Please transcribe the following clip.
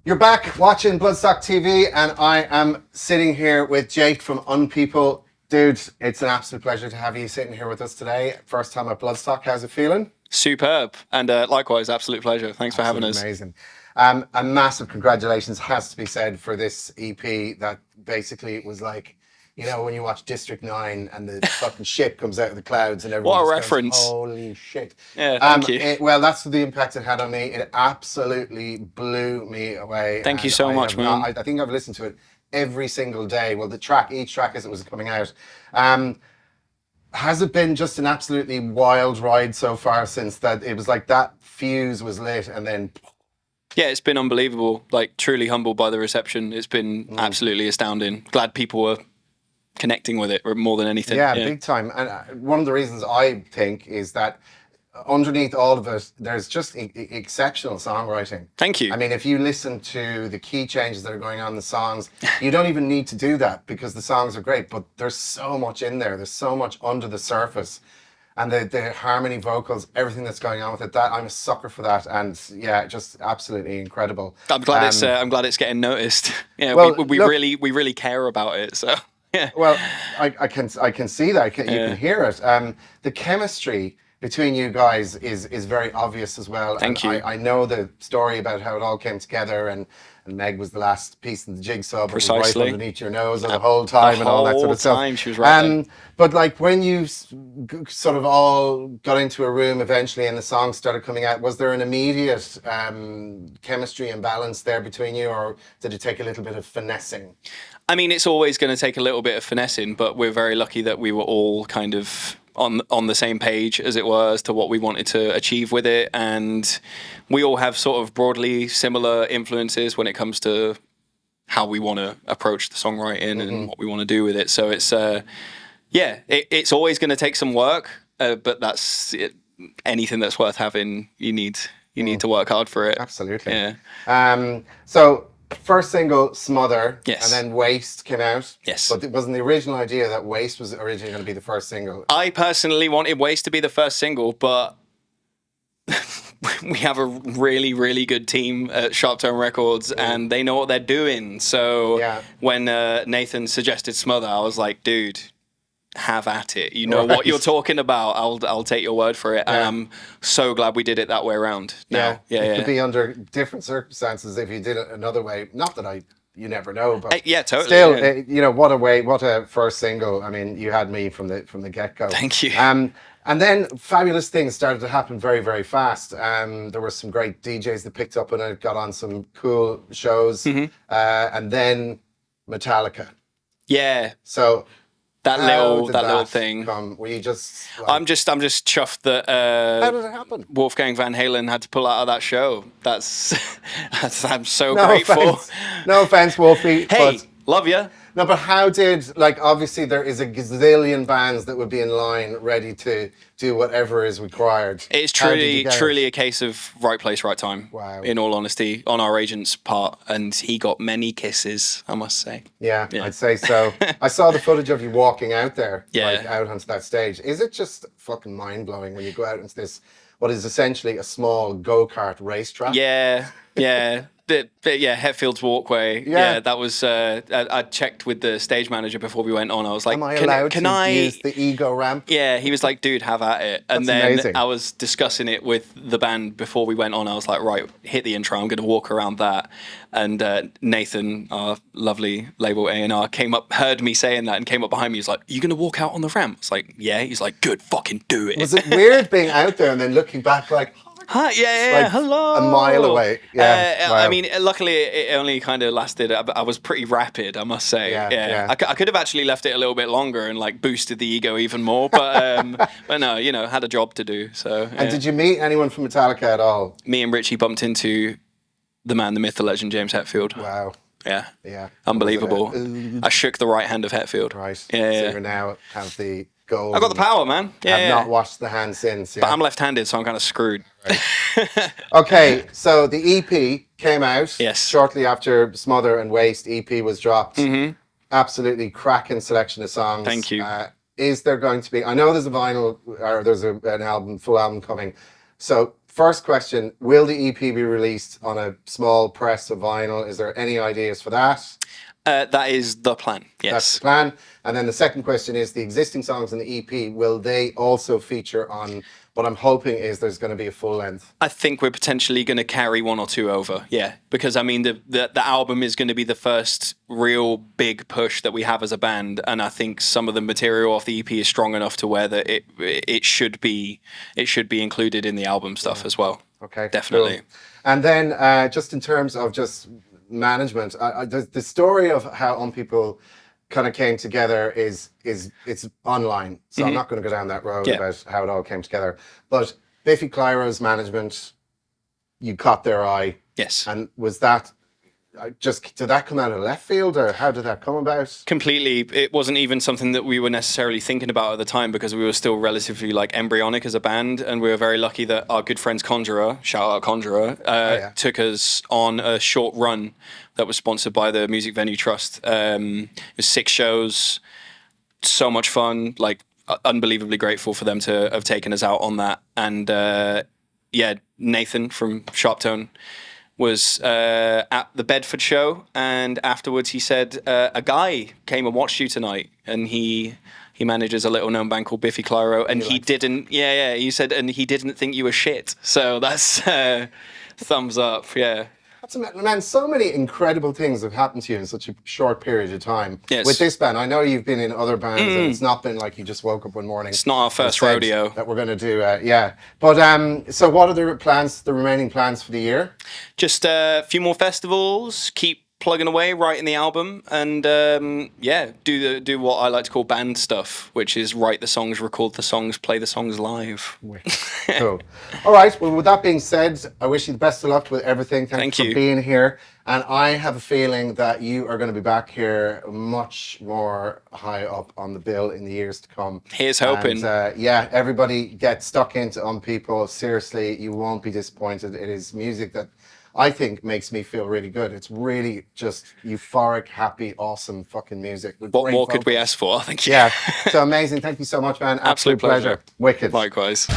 You're back watching Bloodstock TV, and I am sitting here with Jake from UNPEOPLE. Dude, it's an absolute pleasure to have you sitting here with us today. First time at Bloodstock. How's it feeling? Superb. And likewise, absolute pleasure. Thanks for having us. Amazing. A massive congratulations has to be said for this EP that basically was like, you know, when you watch District 9 and the fucking shit comes out of the clouds and everyone What a just reference. goes, holy shit. Yeah, thank you. Well, that's the impact it had on me. It absolutely blew me away. Thank you so much, man. I think I've listened to it every single day. Well, each track as it was coming out. Has it been just an absolutely wild ride so far since that it was like that fuse was lit and then... Yeah, it's been unbelievable. Like, truly humbled by the reception. It's been absolutely astounding. Glad people were connecting with it more than anything. Yeah, big time. And one of the reasons I think is that underneath all of it, there's just exceptional songwriting. Thank you. I mean, if you listen to the key changes that are going on in the songs, you don't even need to do that because the songs are great, but there's so much in there. There's so much under the surface. And the harmony vocals, everything that's going on with it, that I'm a sucker for that. And yeah, just absolutely incredible. I'm glad it's getting noticed. Yeah, well, we really care about it. So yeah. Well, I can see that. You can hear it. The chemistry between you guys is very obvious as well. Thank you. I know the story about how it all came together, and Meg was the last piece in the jigsaw, but was right underneath your nose the whole time and all that sort of stuff. Time she was right but like when you sort of all got into a room eventually and the songs started coming out, was there an immediate chemistry and balance there between you, or did it take a little bit of finessing? I mean, it's always going to take a little bit of finessing, but we're very lucky that we were all kind of on the same page, as it were, as to what we wanted to achieve with it. And we all have sort of broadly similar influences when it comes to how we want to approach the songwriting and what we want to do with it. So it's, it's always going to take some work, but that's it. Anything that's worth having, you need to work hard for it. Absolutely. Yeah. So first single, Smother, yes, and then Waste came out. Yes. But it wasn't the original idea that Waste was originally going to be the first single. I personally wanted Waste to be the first single, but we have a really, really good team at Sharp Tone Records, and they know what they're doing. So when Nathan suggested Smother, I was like, dude, have at it. You know what you're talking about. I'll take your word for it. And I'm so glad we did it that way around. Now. It could be under different circumstances if you did it another way. Not that you never know, but yeah, totally. Still, you know, what a first single. I mean, you had me from the get go. Thank you. And then fabulous things started to happen very, very fast. There were some great DJs that picked up on it, got on some cool shows, and then Metallica. Yeah. So. That little thing. Were you just? Like, I'm just chuffed that. How did it happen? Wolfgang Van Halen had to pull out of that show. I'm so grateful. Offense. No offense, Wolfie. Hey, love you. No, but how did, like, obviously there is a gazillion bands that would be in line ready to do whatever is required. It's truly a case of right place, right time. Wow. In all honesty, on our agent's part, and he got many kisses, I must say. Yeah. I'd say so. I saw the footage of you walking out there, like out onto that stage. Is it just fucking mind blowing when you go out into this, what is essentially a small go-kart racetrack? Yeah. Hetfield's Walkway. Yeah, that was. I checked with the stage manager before we went on. I was like, "Am I allowed to use the ego ramp?" Yeah, he was like, "Dude, have at it." And That's then amazing. I was discussing it with the band before we went on. I was like, "Right, hit the intro. I'm going to walk around that." And Nathan, our lovely label A&R, heard me saying that, and came up behind me. He was like, "You going to walk out on the ramp?" I was like, "Yeah." He's like, "Good, fucking do it." Was it weird being out there and then looking back like? Hi, like hello. A mile away. Yeah. Wow. I mean, luckily it only kind of lasted. I was pretty rapid, I must say. Yeah. I could have actually left it a little bit longer and like boosted the ego even more, but no, you know, had a job to do. So. Yeah. And did you meet anyone from Metallica at all? Me and Richie bumped into the man, the myth, the legend, James Hetfield. Wow. Yeah. Unbelievable. I shook the right hand of Hetfield. Right. Yeah. So you now have the gold. I got the power, man. Yeah. I've not washed the hand since. Yeah. But I'm left-handed, so I'm kind of screwed. Right. Okay, so the EP came out shortly after Smother and Waste EP was dropped. Absolutely cracking selection of songs. Thank you. Is there going to be? I know there's a vinyl or there's an album, full album coming. So first question, will the EP be released on a small press of vinyl? Is there any ideas for that? That is the plan, That's yes. the plan. And then the second question is, the existing songs in the EP, will they also feature on what I'm hoping is there's going to be a full length? I think we're potentially going to carry one or two over, yeah. Because, I mean, the album is going to be the first real big push that we have as a band, and I think some of the material off the EP is strong enough to where that it should be included in the album stuff as well. Okay, definitely. Cool. And then just in terms of just management, the story of how Unpeople kind of came together is it's online, so I'm not going to go down that road about how it all came together. But Biffy Clyro's management, you caught their eye. Yes. And was that did that come out of left field, or how did that come about? Completely. It wasn't even something that we were necessarily thinking about at the time, because we were still relatively like embryonic as a band, and we were very lucky that our good friends Conjurer, shout out Conjurer, took us on a short run that was sponsored by the Music Venue Trust. It was 6 shows, so much fun, like unbelievably grateful for them to have taken us out on that. And Nathan from Sharptone was at the Bedford show, and afterwards he said, a guy came and watched you tonight, and he manages a little known band called Biffy Clyro, and he didn't he said, and he didn't think you were shit, so that's thumbs up. That's man, so many incredible things have happened to you in such a short period of time. Yes. With this band, I know you've been in other bands, and it's not been like you just woke up one morning. It's not our first rodeo that we're going to do. But so what are the remaining plans for the year? Just a few more festivals, keep plugging away, writing the album, and do what I like to call band stuff, which is write the songs, record the songs, play the songs live. Cool. All right. Well, with that being said, I wish you the best of luck with everything. Thanks for being here. And I have a feeling that you are going to be back here much more high up on the bill in the years to come. Here's hoping. And, everybody get stuck into Unpeople. Seriously, you won't be disappointed. It is music that I think makes me feel really good. It's really just euphoric, happy, awesome fucking music. What more could we ask for? Thank you. Yeah. So amazing. Thank you so much, man. Absolute pleasure. Wicked. Likewise.